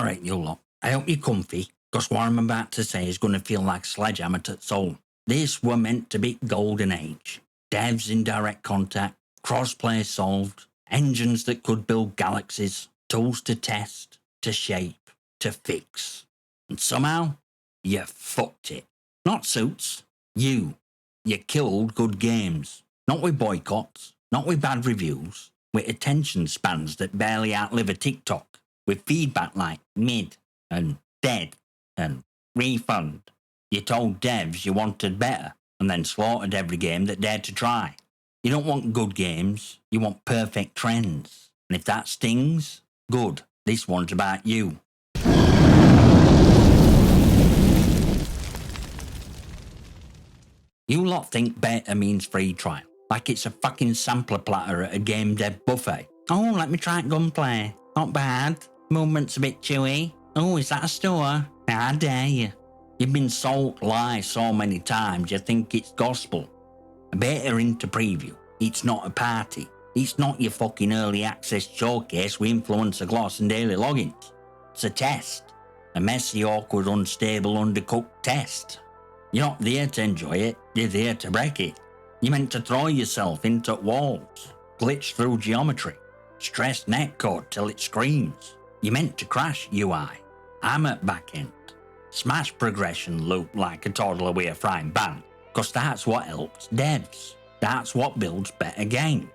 Alright, you lot. I hope you're comfy, because what I'm about to say is going to feel like a sledgehammer to the soul. This were meant to be golden age. Devs in direct contact, crossplay solved, engines that could build galaxies, tools to test, to shape, to fix. And somehow, you fucked it. Not Suits. You. You killed good games. Not with boycotts, not with bad reviews, with attention spans that barely outlive a TikTok, with feedback like mid and dead and refund. You told devs you wanted better and then slaughtered every game that dared to try. You don't want good games, you want perfect trends. And if that stings, good, this one's about you. You lot think beta means free trial, like it's a fucking sampler platter at a game dev buffet. Oh, let me try gunplay. Not bad. Movement's a bit chewy. Oh, is that a store? How dare you? You've been sold lies so many times you think it's gospel. A beta into preview. It's not a party. It's not your fucking early access showcase with influencer gloss and daily logins. It's a test. A messy, awkward, unstable, undercooked test. You're not there to enjoy it, you're there to break it. You're meant to throw yourself into walls, glitch through geometry, stress netcode till it screams. You're meant to crash UI, hammer backend, smash progression loop like a toddler with a frying pan, cause that's what helps devs. That's what builds better games.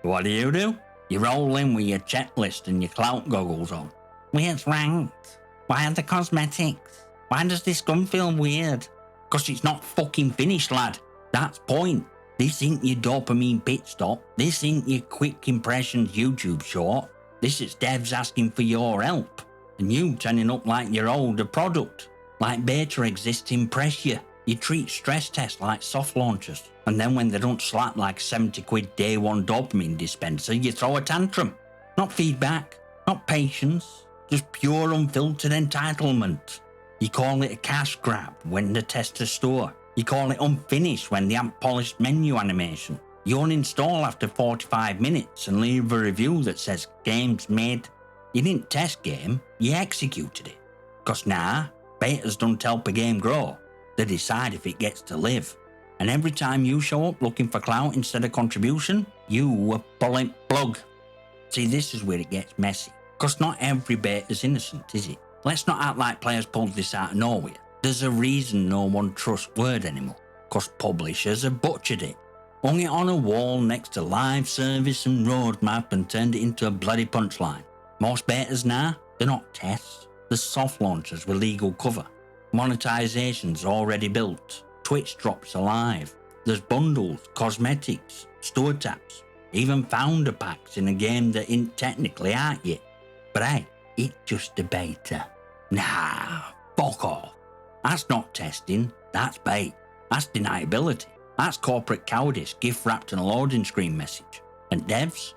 What do? You roll in with your checklist and your clout goggles on. Where's ranked? Why are the cosmetics? Why does this gun feel weird? Cause it's not fucking finished, lad. That's point. This ain't your dopamine pit stop. This ain't your quick impressions YouTube short. This is devs asking for your help. And you turning up like your older product. Like beta exists to impress you. You treat stress tests like soft launchers. And then when they don't slap like 70 quid day one dopamine dispenser, you throw a tantrum. Not feedback, not patience, just pure unfiltered entitlement. You call it a cash grab when the testers store. You call it unfinished when they haven't polished menu animation. You uninstall after 45 minutes and leave a review that says game's made. You didn't test game, you executed it. Cause betas don't help a game grow. They decide if it gets to live. And every time you show up looking for clout instead of contribution, you were pulling plug. See, this is where it gets messy. Cause not every beta's innocent, is it? Let's not act like players pulled this out of nowhere. There's a reason no one trusts Word anymore, cause publishers have butchered it. Hung it on a wall next to live service and roadmap and turned it into a bloody punchline. Most betas now, they're not tests, they're soft launchers with legal cover. Monetization's already built, Twitch drops alive. There's bundles, cosmetics, store tabs, even founder packs in a game that ain't technically out yet. But hey, it's just a beta. Nah, fuck off. That's not testing, that's bait. That's deniability. That's corporate cowardice gift wrapped in a loading screen message. And devs,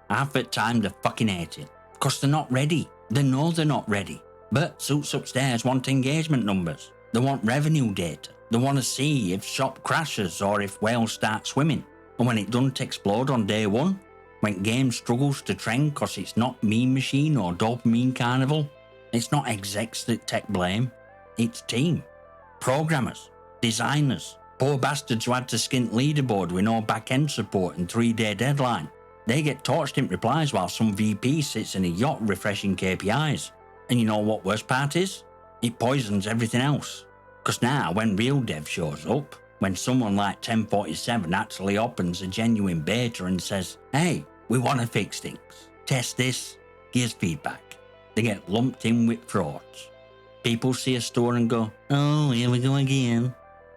half the time they fucking hate it. Cause they're not ready. They know they're not ready. But suits upstairs want engagement numbers. They want revenue data. They want to see if shop crashes or if whales start swimming. And when it doesn't explode on day one, when game struggles to trend cause it's not meme machine or dopamine carnival, it's not execs that take blame, it's team. Programmers, designers, poor bastards who had to skint leaderboard with no back-end support and 3-day deadline. They get torched in replies while some VP sits in a yacht refreshing KPIs. And you know what worst part is? It poisons everything else. Cause now when real dev shows up, when someone like 1047 actually opens a genuine beta and says, hey, we want to fix things, test this, gives feedback, they get lumped in with frauds. People see a store and go, oh, here we go again.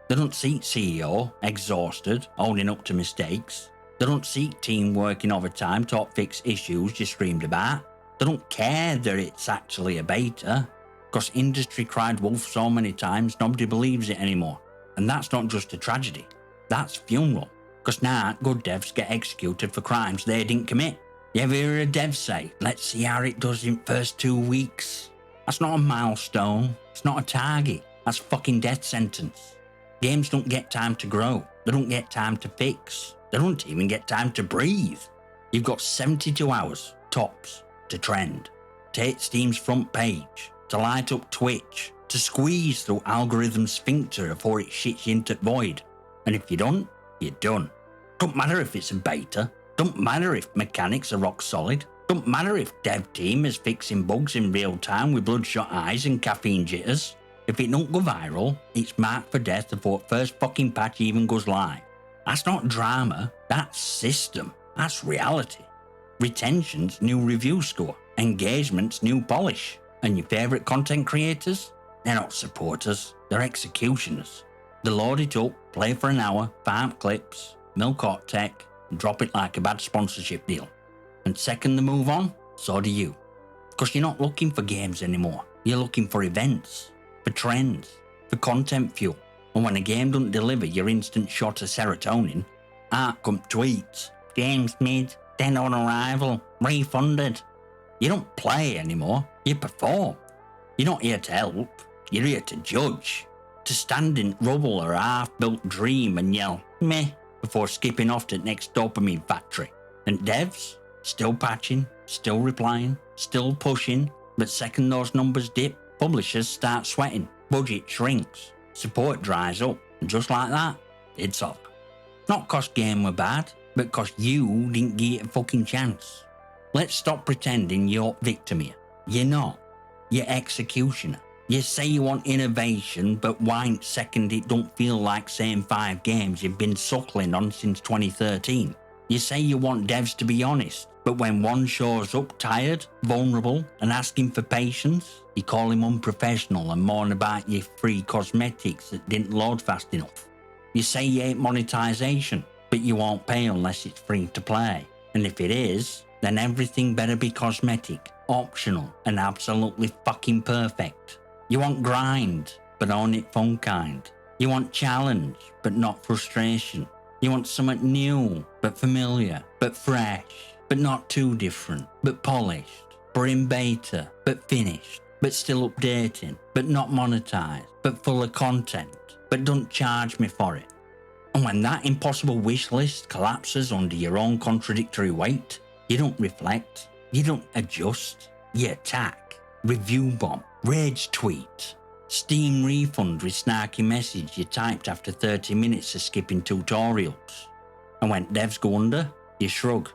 They don't see CEO exhausted, owning up to mistakes. They don't see team working overtime to fix issues you screamed about. They don't care that it's actually a beta. Because industry cried wolf so many times, nobody believes it anymore. And that's not just a tragedy, that's funeral. Because now good devs get executed for crimes they didn't commit. You ever hear a dev say, let's see how it does in first 2 weeks? That's not a milestone, it's not a target, that's fucking death sentence. Games don't get time to grow, they don't get time to fix, they don't even get time to breathe. You've got 72 hours, tops, to trend. take Steam's front page, to light up Twitch, to squeeze through algorithm sphincter before it shits you into void. And if you don't, you're done. Don't matter if it's a beta, don't matter if mechanics are rock solid, don't matter if dev team is fixing bugs in real time with bloodshot eyes and caffeine jitters. If it don't go viral, it's marked for death before first fucking patch even goes live. That's not drama, that's system, that's reality. Retention's new review score, engagement's new polish, and your favourite content creators? They're not supporters, they're executioners. They load it up, play for an hour, farm clips, milk hot tech, and drop it like a bad sponsorship deal. And second they move on, so do you. Because you're not looking for games anymore, you're looking for events, for trends, for content fuel. And when a game doesn't deliver your instant shot of serotonin, out come tweets, game's mid, dead on arrival, refunded. You don't play anymore, you perform. You're not here to help, you're here to judge. To stand in rubble or a half-built dream and yell, meh, before skipping off to the next dopamine factory. And devs? Still patching, still replying, still pushing, but second those numbers dip, publishers start sweating, budget shrinks, support dries up, and just like that, it's over. Not cause game were bad, but cause you didn't give it a fucking chance. Let's stop pretending you're victim here. You're not. You're executioner. You say you want innovation, but whine second it don't feel like same 5 games you've been suckling on since 2013. You say you want devs to be honest, but when one shows up tired, vulnerable, and asking for patience, you call him unprofessional and mourn about your free cosmetics that didn't load fast enough. You say you hate monetization, but you won't pay unless it's free to play. And if it is, then everything better be cosmetic, optional, and absolutely fucking perfect. You want grind, but own it fun kind. You want challenge, but not frustration. You want something new, but familiar, but fresh, but not too different, but polished, but in beta, but finished, but still updating, but not monetized, but full of content, but don't charge me for it. And when that impossible wish list collapses under your own contradictory weight, you don't reflect, you don't adjust, you attack, review bomb, rage tweet, Steam refund with snarky message you typed after 30 minutes of skipping tutorials. And when devs go under, you shrug.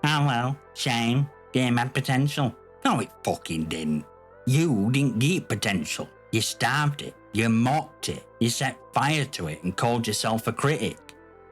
Oh well, shame, game had potential. No it fucking didn't. You didn't give it potential. You starved it, you mocked it, you set fire to it and called yourself a critic.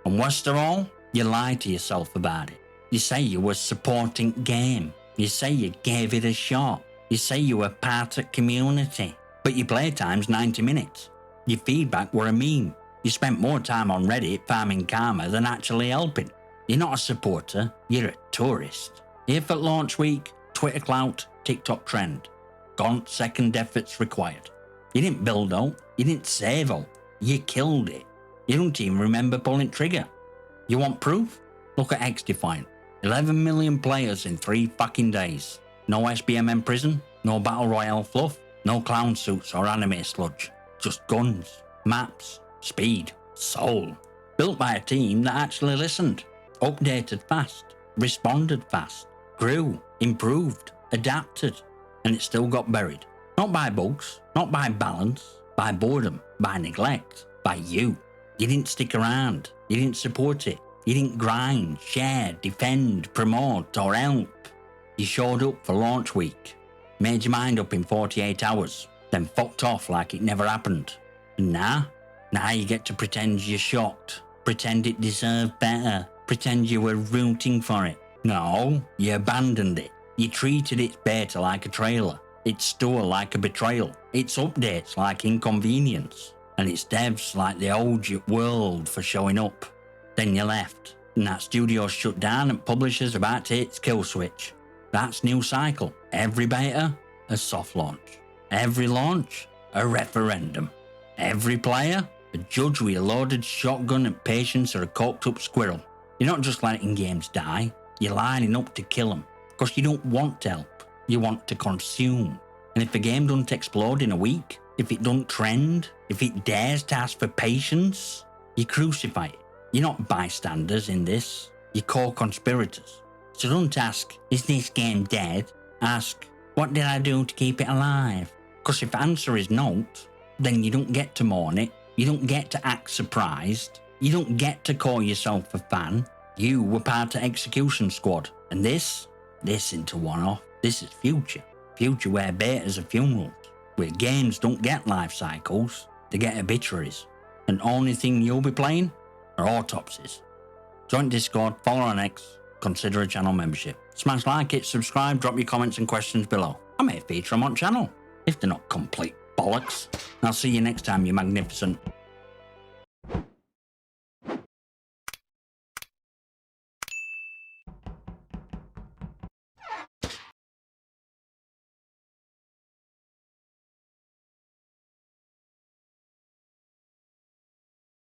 And worst of all, you lied to yourself about it. You say you were supporting game. You say you gave it a shot. You say you were part of community. But your playtime's 90 minutes. Your feedback were a meme. You spent more time on Reddit farming karma than actually helping. You're not a supporter, you're a tourist. Here for launch week, Twitter clout, TikTok trend. Gaunt second efforts required. You didn't build out, you didn't save out, you killed it. You don't even remember pulling trigger. You want proof? Look at XDefiant. 11 million players in 3 fucking days. No SBMM prison, no battle royale fluff, no clown suits or anime sludge. Just guns, maps, speed, soul. Built by a team that actually listened, updated fast, responded fast, grew, improved, adapted, and it still got buried. Not by bugs, not by balance, by boredom, by neglect, by you. You didn't stick around, you didn't support it, you didn't grind, share, defend, promote, or help. You showed up for launch week, made your mind up in 48 hours, then fucked off like it never happened. And now you get to pretend you're shocked, pretend it deserved better, pretend you were rooting for it. No, you abandoned it. You treated its beta like a trailer, its store like a betrayal, its updates like inconvenience, and its devs like the old world for showing up. Then you left, and that studio shut down and publishers about to hit kill switch. That's new cycle. Every beta, a soft launch. Every launch, a referendum. Every player, a judge with a loaded shotgun and patience or a coked up squirrel. You're not just letting games die, you're lining up to kill them. Because you don't want to help, you want to consume. And if a game doesn't explode in a week, if it doesn't trend, if it dares to ask for patience, you crucify it. You're not bystanders in this, you're co-conspirators. So don't ask, is this game dead? Ask, What did I do to keep it alive? Because if the answer is not, then you don't get to mourn it, you don't get to act surprised, you don't get to call yourself a fan. You were part of Execution Squad, and this isn't a one-off. This is future. Future where betas are funerals, where games don't get life cycles, they get obituaries. And only thing you'll be playing are autopsies. Join Discord, follow on X, consider a channel membership. Smash like it, subscribe, drop your comments and questions below. I may feature them on channel, if they're not complete bollocks. I'll see you next time, you magnificent.